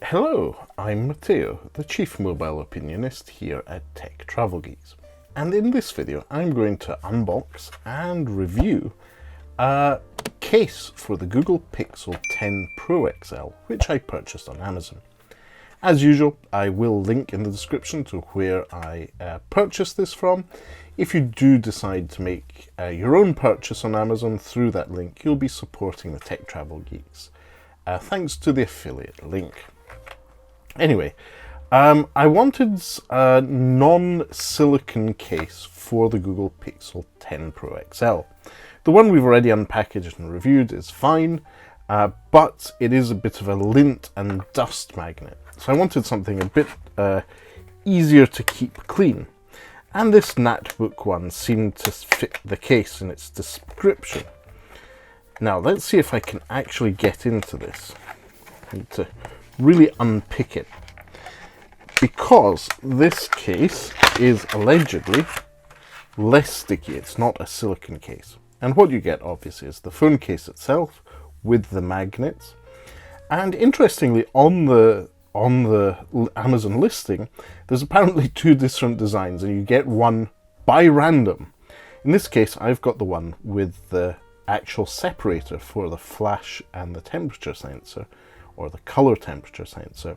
Hello, I'm Matteo, the Chief Mobile Opinionist here at Tech Travel Geeks. And in this video, I'm going to unbox and review a case for the Google Pixel 10 Pro XL, which I purchased on Amazon. As usual, I will link in the description to where I purchased this from. If you do decide to make your own purchase on Amazon through that link, you'll be supporting the Tech Travel Geeks. Thanks to the affiliate link. Anyway, I wanted a non-silicon case for the Google Pixel 10 Pro XL. The one we've already unpackaged and reviewed is fine, but it is a bit of a lint and dust magnet. So I wanted something a bit easier to keep clean. And this Natbok one seemed to fit the case in its description. Now let's see if I can actually get into this. I need to really unpick it, because this case is allegedly less sticky. It's not a silicon case. And what you get obviously is the phone case itself with the magnets. And interestingly, on the Amazon listing, there's apparently two different designs, and you get one by random. In this case, I've got the one with the actual separator for the flash and the temperature sensor, or the color temperature sensor,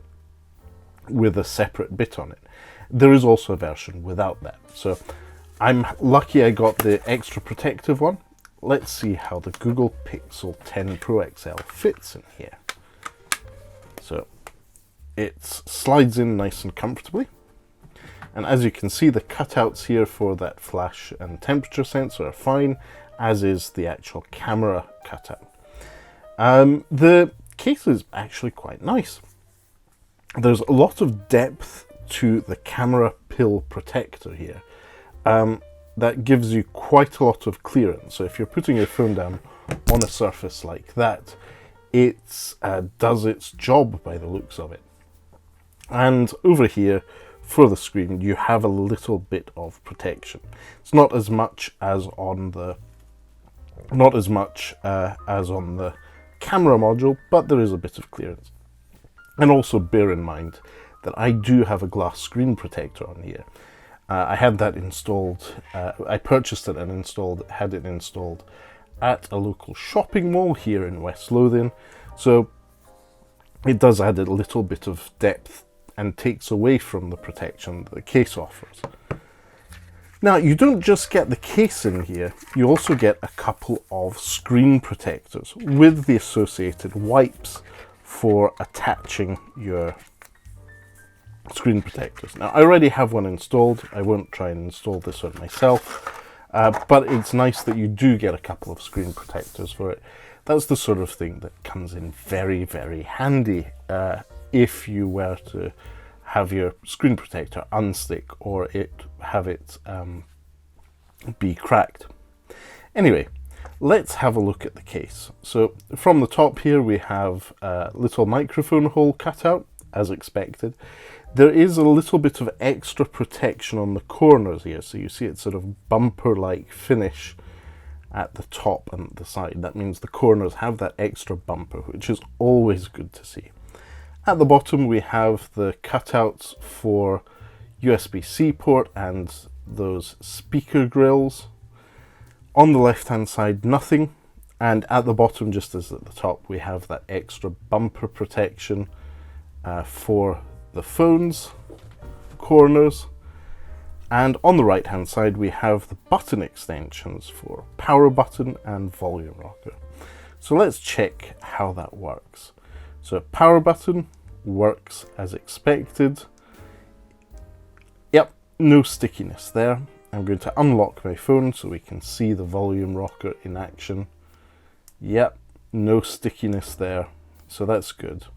with a separate bit on it. There is also a version without that. So I'm lucky I got the extra protective one. Let's see how the Google Pixel 10 Pro XL fits in here. So it slides in nice and comfortably. And as you can see, the cutouts here for that flash and temperature sensor are fine, as is the actual camera cutout. The case is actually quite nice. There's a lot of depth to the camera pill protector here. That gives you quite a lot of clearance. So if you're putting your phone down on a surface like that, it does its job by the looks of it. And over here for the screen, you have a little bit of protection. It's not as much as on the camera module, but there is a bit of clearance. And also bear in mind that I do have a glass screen protector on here. I had that installed, I purchased it and had it installed at a local shopping mall here in West Lothian, so it does add a little bit of depth and takes away from the protection that the case offers. Now, you don't just get the case in here, you also get a couple of screen protectors with the associated wipes for attaching your screen protectors. Now, I already have one installed. I won't try and install this one myself, but it's nice that you do get a couple of screen protectors for it. That's the sort of thing that comes in very, very handy if you were to have your screen protector unstick or have it be cracked. Anyway, let's have a look at the case. So from the top here we have a little microphone hole cut out, as expected. There is a little bit of extra protection on the corners here, so you see it's sort of bumper-like finish at the top and the side. That means the corners have that extra bumper, which is always good to see. At the bottom we have the cutouts for USB-C port and those speaker grills. On the left hand side, nothing, and at the bottom, just as at the top, we have that extra bumper protection for the phone's corners. And on the right hand side we have the button extensions for power button and volume rocker. So let's check how that works. So power button works as expected. Yep, no stickiness there. I'm going to unlock my phone so we can see the volume rocker in action. Yep, no stickiness there, so that's good.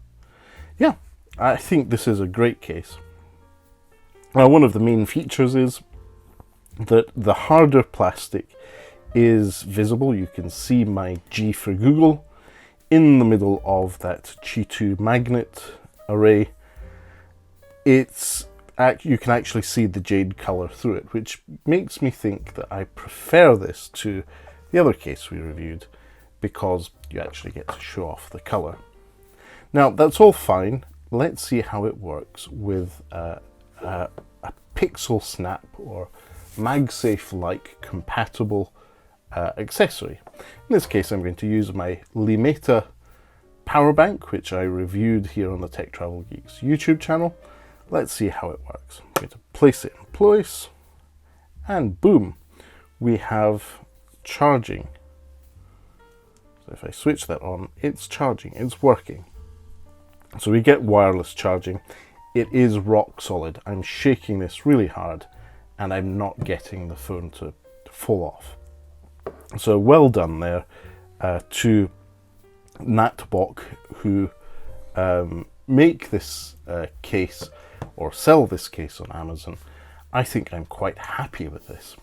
Yeah, I think this is a great case. Now, one of the main features is that the harder plastic is visible. You can see my G for Google in the middle of that G2 magnet array. You can actually see the jade color through it, which makes me think that I prefer this to the other case we reviewed, because you actually get to show off the color. Now, that's all fine, let's see how it works with a Pixel Snap or MagSafe-like compatible accessory. In this case, I'm going to use my Limeta power bank, which I reviewed here on the Tech Travel Geeks YouTube channel. Let's see how it works. I'm going to place it in place, and boom, we have charging. So if I switch that on, it's charging, it's working. So we get wireless charging. It is rock solid. I'm shaking this really hard and I'm not getting the phone to fall off. So well done there to Natbok, who make this case or sell this case on Amazon. I think I'm quite happy with this.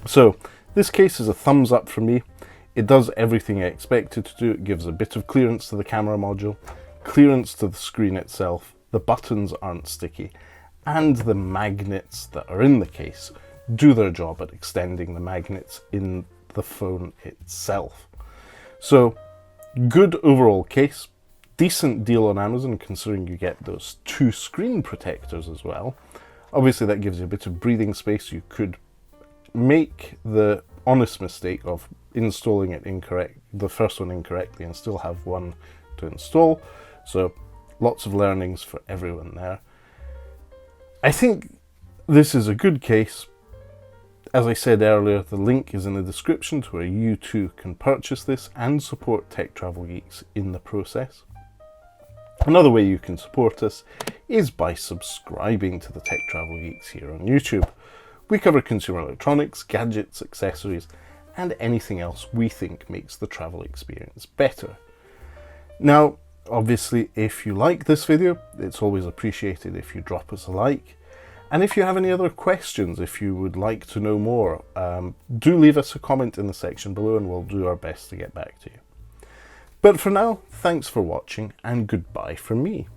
So this case is a thumbs up from me. It does everything I expect it to do. It gives a bit of clearance to the camera module, clearance to the screen itself, the buttons aren't sticky, and the magnets that are in the case do their job at extending the magnets in the phone itself. So good overall case, decent deal on Amazon considering you get those 2 screen protectors as well. Obviously that gives you a bit of breathing space. You could make the honest mistake of installing it the first one incorrectly, and still have one to install. So lots of learnings for everyone there. I think this is a good case. As I said earlier, the link is in the description to where you too can purchase this and support Tech Travel Geeks in the process. Another way you can support us is by subscribing to the Tech Travel Geeks here on YouTube. We cover consumer electronics, gadgets, accessories, and anything else we think makes the travel experience better. Now, obviously, if you like this video, it's always appreciated if you drop us a like. And if you have any other questions, if you would like to know more, do leave us a comment in the section below and we'll do our best to get back to you. But for now, thanks for watching and goodbye from me.